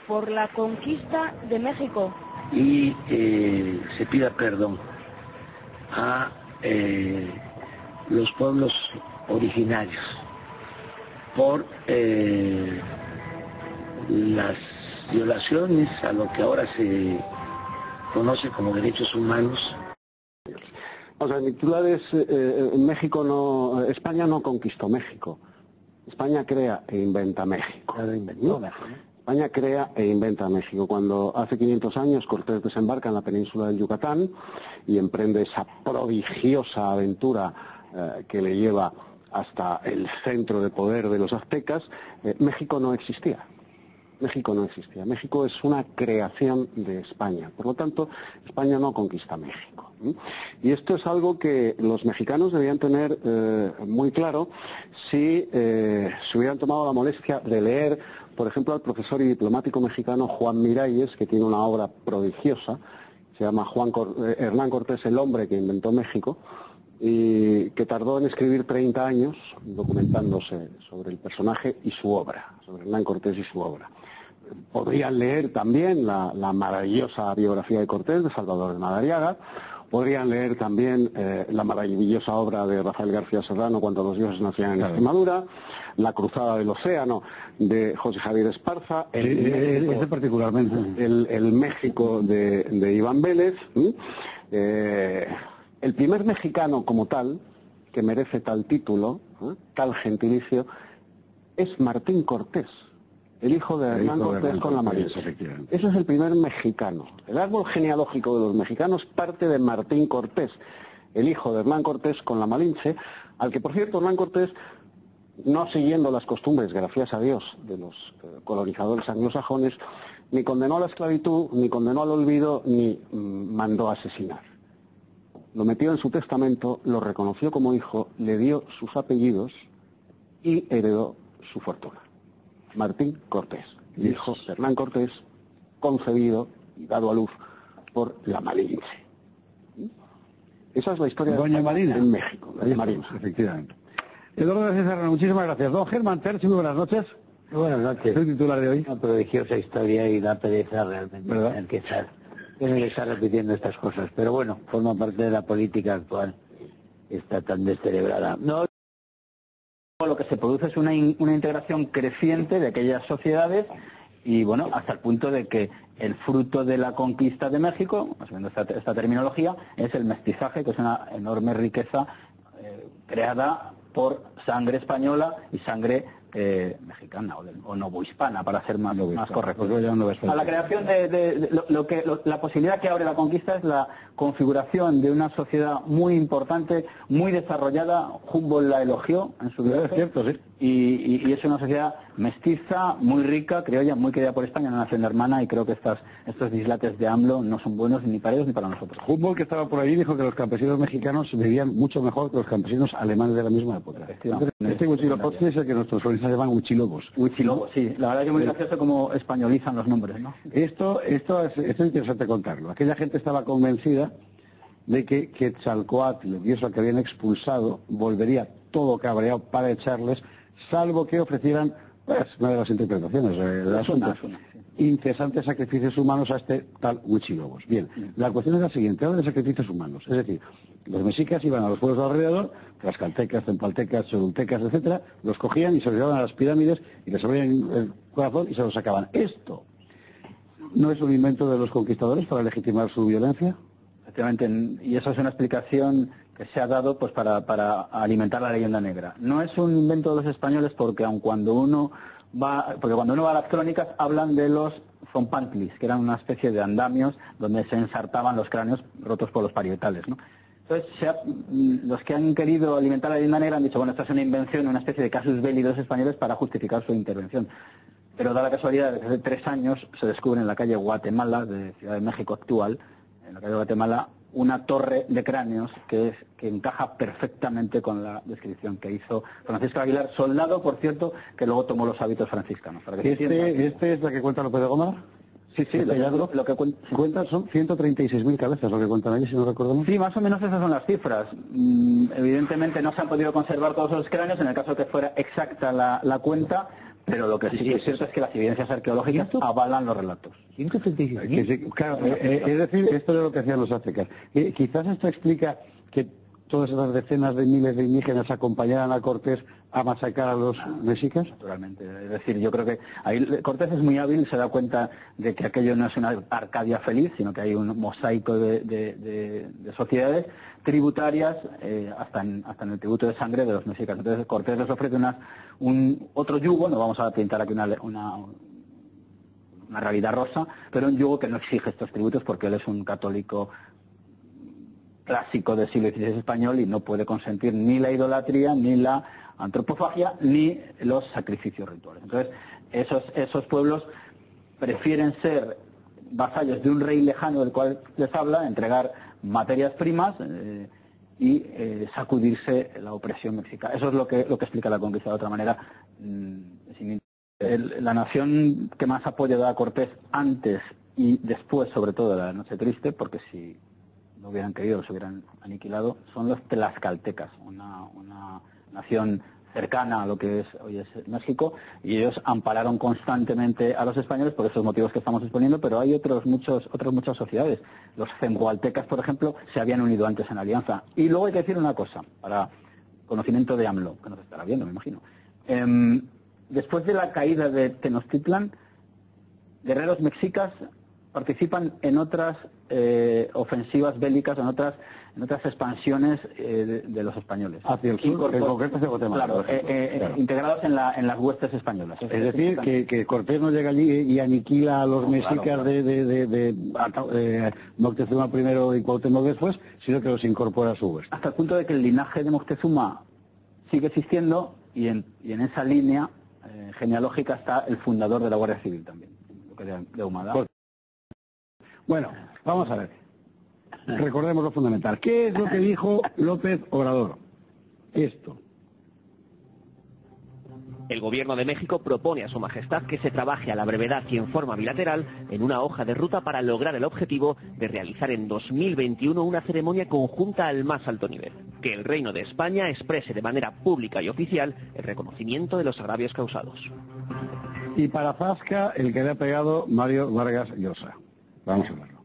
por la conquista de México. Y se pida perdón a los pueblos originarios por las violaciones a lo que ahora se conoce como derechos humanos. O sea, mi titular es España no conquistó México. España crea e inventa México. España crea e inventa México. Cuando hace 500 años Cortés desembarca en la península del Yucatán y emprende esa prodigiosa aventura que le lleva hasta el centro de poder de los aztecas, México no existía. México no existía. México es una creación de España. Por lo tanto, España no conquista México. Y esto es algo que los mexicanos debían tener muy claro si se hubieran tomado la molestia de leer, por ejemplo, al profesor y diplomático mexicano Juan Miralles, que tiene una obra prodigiosa, se llama Hernán Cortés, el hombre que inventó México, y que tardó en escribir 30 años documentándose sobre el personaje y su obra, sobre Hernán Cortés y su obra. Podrían leer también la maravillosa biografía de Cortés de Salvador de Madariaga, podrían leer también la maravillosa obra de Rafael García Serrano, Cuando los dioses nacían en Extremadura, La cruzada del océano de José Javier Esparza, ese particularmente, el México de Iván Vélez. El primer mexicano como tal, que merece tal título, tal gentilicio, es Martín Cortés, el hijo de Hernán Cortés con la Malinche. Ese es el primer mexicano. El árbol genealógico de los mexicanos parte de Martín Cortés, el hijo de Hernán Cortés con la Malinche, al que, por cierto, Hernán Cortés, no siguiendo las costumbres, gracias a Dios, de los colonizadores anglosajones, ni condenó a la esclavitud, ni condenó al olvido, ni mandó a asesinar. Lo metió en su testamento, lo reconoció como hijo, le dio sus apellidos y heredó su fortuna. Martín Cortés, hijo de Hernán Cortés, concebido y dado a luz por la Malinche. Esa es la historia de Doña Marina en México, Doña Marina. Efectivamente. Eduardo García Serrano, muchísimas gracias. Don Germán Terci, muy buenas noches. Buenas noches. Soy titular de hoy. Una prodigiosa historia y da pereza realmente tener que estar repitiendo estas cosas. Pero bueno, forma parte de la política actual. Está tan descerebrada. No, lo que se produce es una integración creciente de aquellas sociedades y bueno, hasta el punto de que el fruto de la conquista de México, asumiendo esta terminología, es el mestizaje, que es una enorme riqueza creada por sangre española y sangre mexicana o novohispana, para ser más correcto. A la creación la posibilidad que abre la conquista es la configuración de una sociedad muy importante, muy desarrollada. Humboldt la elogió en su viaje. Es cierto, sí. Y es una sociedad mestiza, muy rica, criolla, muy querida por España, una nación hermana, y creo que estos dislates de AMLO no son buenos ni para ellos ni para nosotros. Humboldt, que estaba por ahí, dijo que los campesinos mexicanos vivían mucho mejor que los campesinos alemanes de la misma época. Este Huitzilopochtli es el que nuestros solistas llaman Huichilobos. Huichilobos, sí. La verdad que es muy gracioso cómo españolizan los nombres, ¿no? Esto es interesante contarlo. Aquella gente estaba convencida de que Quetzalcóatl, el dios al que habían expulsado, volvería todo cabreado para echarles, salvo que ofrecieran, pues, una de las interpretaciones del asunto, incesantes sacrificios humanos a este tal Huichilobos. Bien, la cuestión es la siguiente, habla de sacrificios humanos, es decir, los mexicas iban a los pueblos de alrededor, tlaxcaltecas, tempaltecas, cholultecas, etcétera, los cogían y se los llevaban a las pirámides y les abrían el corazón y se los sacaban. ¿Esto no es un invento de los conquistadores para legitimar su violencia? Efectivamente, y eso es una explicación que se ha dado pues para alimentar la leyenda negra. No es un invento de los españoles porque cuando uno va a las crónicas hablan de los zompantlis, que eran una especie de andamios donde se ensartaban los cráneos rotos por los parietales, ¿no? Entonces, los que han querido alimentar la leyenda negra han dicho, bueno, esta es una invención, una especie de casus belli de los españoles para justificar su intervención. Pero da la casualidad de que hace 3 años se descubre en la calle Guatemala, de Ciudad de México actual, en la calle Guatemala, una torre de cráneos que encaja perfectamente con la descripción que hizo Francisco Aguilar, soldado, por cierto, que luego tomó los hábitos franciscanos. Para que ¿Este es la que cuenta López de Gómez? Sí, lo que cuentan son 136.000 cabezas, lo que cuentan ahí, si no recuerdo mal. Sí, más o menos esas son las cifras. Evidentemente no se han podido conservar todos los cráneos, en el caso que fuera exacta la cuenta, Pero lo que sí es cierto es que las evidencias arqueológicas avalan los relatos. 176.000. Claro, es decir, esto es lo que hacían los aztecas. Quizás esto explica que todas esas decenas de miles de indígenas acompañaran a Cortés a masacrar a los mexicas. Naturalmente. Es decir, yo creo que ahí Cortés es muy hábil, se da cuenta de que aquello no es una Arcadia feliz, sino que hay un mosaico de sociedades tributarias hasta en el tributo de sangre de los mexicas. Entonces Cortés les ofrece otro yugo, no vamos a pintar aquí una realidad rosa, pero un yugo que no exige estos tributos porque él es un católico clásico del siglo XVI español y no puede consentir ni la idolatría, ni la antropofagia, ni los sacrificios rituales. Entonces, esos pueblos prefieren ser vasallos de un rey lejano del cual les habla, entregar materias primas y sacudirse la opresión mexicana. Eso es lo que explica la conquista. De otra manera, la nación que más apoyo da a Cortés antes y después, sobre todo, de la Noche Triste, porque si no hubieran querido, los hubieran aniquilado, son los tlaxcaltecas, una nación cercana a lo que hoy es México, y ellos ampararon constantemente a los españoles por esos motivos que estamos exponiendo, pero hay otras muchas sociedades. Los zempoaltecas, por ejemplo, se habían unido antes en alianza. Y luego hay que decir una cosa, para conocimiento de AMLO, que nos estará viendo, me imagino. Después de la caída de Tenochtitlan, guerreros mexicas participan en otras ofensivas bélicas, en otras expansiones de los españoles. Hacia el sur, en concreto hacia Guatemala. Claro, integrados en las huestes españolas. Es decir, que Cortés no llega allí y aniquila a los mexicas de Moctezuma primero y Cuauhtémoc después, sino que los incorpora a su hueste. Hasta el punto de que el linaje de Moctezuma sigue existiendo y en esa línea genealógica está el fundador de la Guardia Civil también, de Ahumada. Bueno, vamos a ver. Recordemos lo fundamental. ¿Qué es lo que dijo López Obrador? Esto. El Gobierno de México propone a Su Majestad que se trabaje a la brevedad y en forma bilateral en una hoja de ruta para lograr el objetivo de realizar en 2021 una ceremonia conjunta al más alto nivel. Que el Reino de España exprese de manera pública y oficial el reconocimiento de los agravios causados. Y para Zasca, el que le ha pegado Mario Vargas Llosa. Vamos a verlo.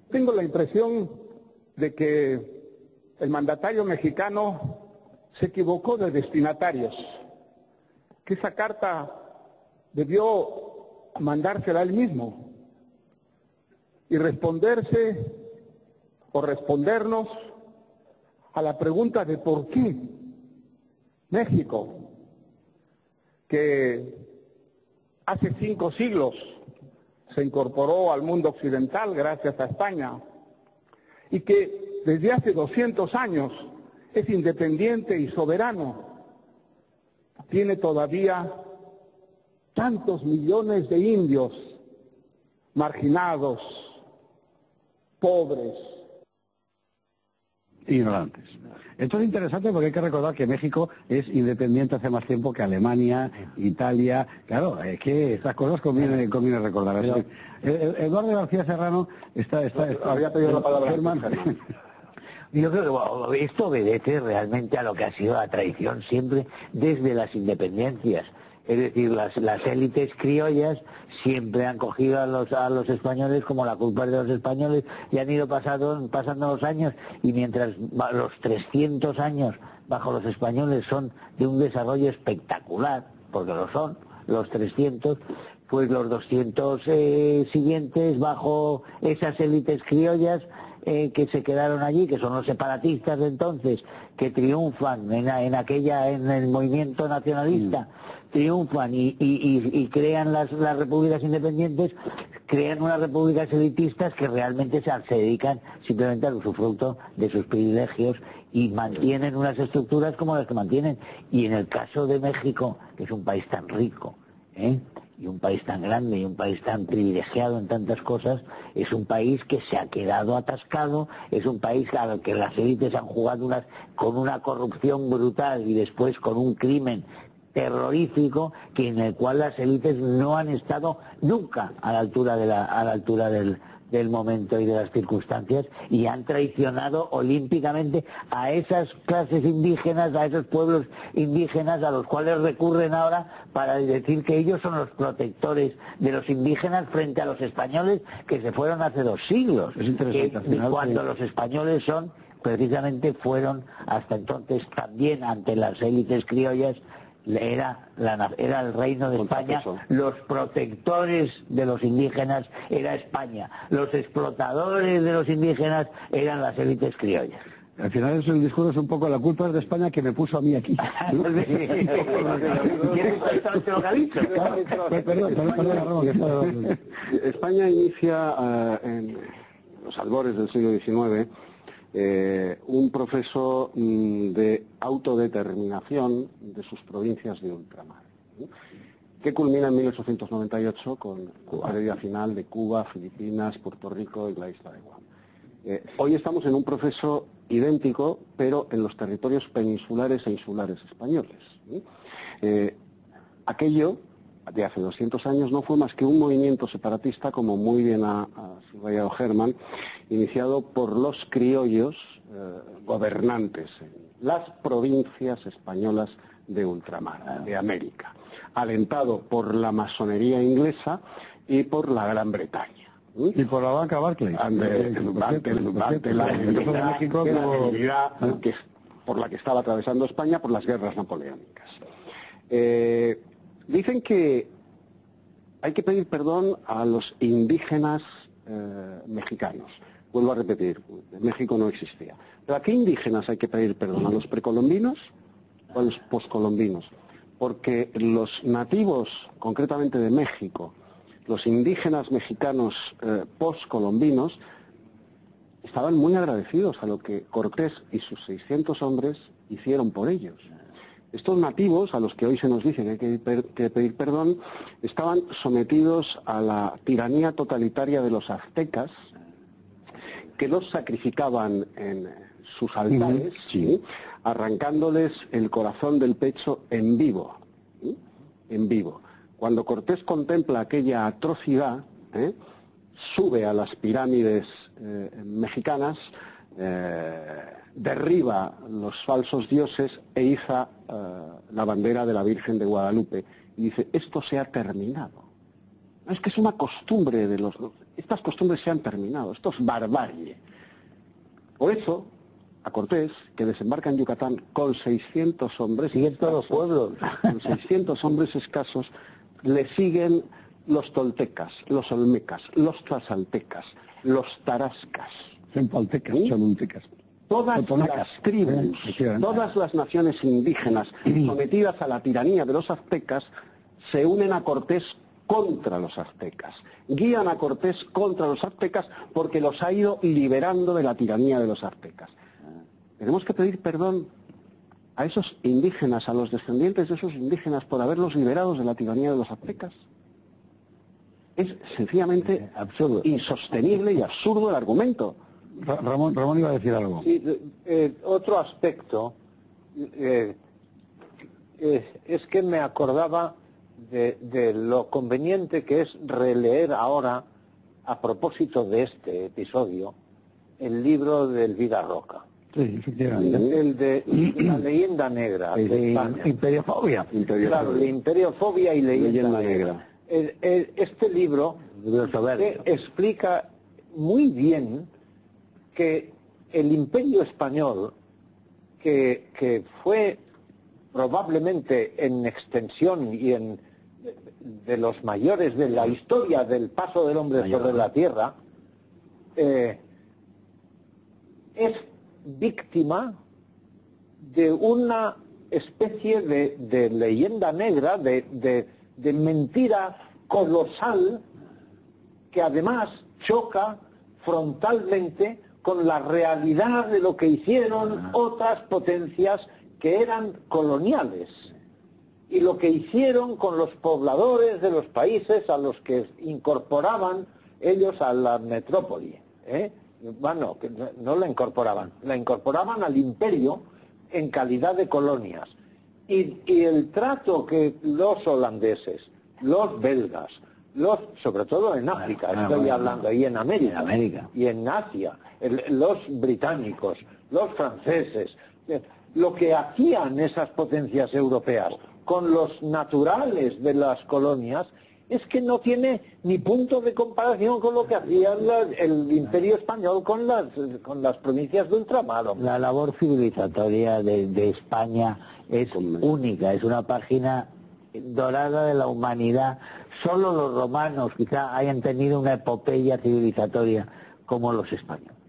Tengo la impresión de que el mandatario mexicano se equivocó de destinatarios, que esa carta debió mandársela él mismo y responderse o respondernos a la pregunta de por qué México, que hace 5 siglos se incorporó al mundo occidental gracias a España y que desde hace 200 años es independiente y soberano, tiene todavía tantos millones de indios marginados, pobres, ignorantes. Esto es interesante porque hay que recordar que México es independiente hace más tiempo que Alemania, Italia. Claro, es que estas cosas conviene recordar. Eduardo García Serrano había pedido la palabra. Yo creo que esto obedece realmente a lo que ha sido la tradición siempre desde las independencias. Es decir, las élites criollas siempre han cogido a los españoles como la culpa es de los españoles y han ido pasando los años, y mientras los 300 años bajo los españoles son de un desarrollo espectacular, porque lo son, los 300, pues los 200 siguientes bajo esas élites criollas que se quedaron allí, que son los separatistas de entonces, que triunfan en el movimiento nacionalista, triunfan y crean las repúblicas independientes, crean unas repúblicas elitistas que realmente se dedican simplemente al usufructo de sus privilegios y mantienen unas estructuras como las que mantienen. Y en el caso de México, que es un país tan rico, y un país tan grande y un país tan privilegiado en tantas cosas, es un país que se ha quedado atascado, es un país al que las élites han jugado con una corrupción brutal y después con un crimen terrorífico que en el cual las élites no han estado nunca a la altura del momento y de las circunstancias, y han traicionado olímpicamente a esas clases indígenas, a esos pueblos indígenas a los cuales recurren ahora para decir que ellos son los protectores de los indígenas frente a los españoles que se fueron hace 2 siglos. Es interesante, cuando los españoles precisamente fueron hasta entonces también ante las élites criollas, era el reino de España, los protectores de los indígenas era España, los explotadores de los indígenas eran las élites criollas. Al final el discurso es un poco la culpa es de España que me puso a mí aquí, ¿no? ¿Quieres exactamente lo que ha dicho? Perdón, España inicia en los albores del siglo XIX un proceso de autodeterminación de sus provincias de ultramar, que culmina en 1898 con la pérdida final de Cuba, Filipinas, Puerto Rico y la isla de Guam. Hoy estamos en un proceso idéntico, pero en los territorios peninsulares e insulares españoles. Aquello de hace 200 años no fue más que un movimiento separatista, como muy bien ha subrayado Herman, iniciado por los criollos gobernantes en las provincias españolas de ultramar, de América, alentado por la masonería inglesa y por la Gran Bretaña. Y por la banca Barclays. La debilidad por la que estaba atravesando España por las guerras napoleónicas. Dicen que hay que pedir perdón a los indígenas mexicanos. Vuelvo a repetir, México no existía. ¿Pero a qué indígenas hay que pedir perdón? ¿A los precolombinos o a los poscolombinos? Porque los nativos, concretamente de México, los indígenas mexicanos postcolombinos, estaban muy agradecidos a lo que Cortés y sus 600 hombres hicieron por ellos. Estos nativos, a los que hoy se nos dice que hay que pedir perdón, estaban sometidos a la tiranía totalitaria de los aztecas, que los sacrificaban en sus altares, ¿sí?, arrancándoles el corazón del pecho en vivo. En vivo. Cuando Cortés contempla aquella atrocidad, sube a las pirámides mexicanas, derriba los falsos dioses e iza la bandera de la Virgen de Guadalupe y dice, esto se ha terminado. No, es que es una costumbre de estas costumbres se han terminado, esto es barbarie. Por eso, a Cortés, que desembarca en Yucatán con 600 hombres, siguen todos los pueblos, con 600 hombres escasos, le siguen los toltecas, los olmecas, los tlaxaltecas, los tarascas. Cempaltecas, cholultecas. Todas las tribus, todas las naciones indígenas sometidas a la tiranía de los aztecas se unen a Cortés contra los aztecas. Guían a Cortés contra los aztecas porque los ha ido liberando de la tiranía de los aztecas. Tenemos que pedir perdón a esos indígenas, a los descendientes de esos indígenas por haberlos liberados de la tiranía de los aztecas. Es sencillamente absurdo, insostenible y absurdo el argumento. Ramón iba a decir algo. Sí, otro aspecto es que me acordaba de lo conveniente que es releer ahora, a propósito de este episodio, el libro de Elvira Roca. Sí, efectivamente. El de la leyenda negra de España. Imperiofobia. Claro, la imperiofobia y leyenda negra. Este libro explica muy bien que el imperio español, que fue probablemente en extensión y de los mayores de la historia del paso del hombre sobre la tierra, es víctima de una especie de leyenda negra, de mentira colosal, que además choca frontalmente con la realidad de lo que hicieron otras potencias que eran coloniales y lo que hicieron con los pobladores de los países a los que incorporaban ellos a la metrópoli. Bueno, no la incorporaban al imperio en calidad de colonias. Y el trato que los holandeses, los belgas, sobre todo en África, estoy hablando, y en América, y en Asia, los británicos, los franceses, lo que hacían esas potencias europeas con los naturales de las colonias es que no tiene ni punto de comparación con lo que hacía el Imperio Español con las provincias de ultramar. La labor civilizatoria de España es única, es una página dorada de la humanidad. Solo los romanos quizá hayan tenido una epopeya civilizatoria como los españoles.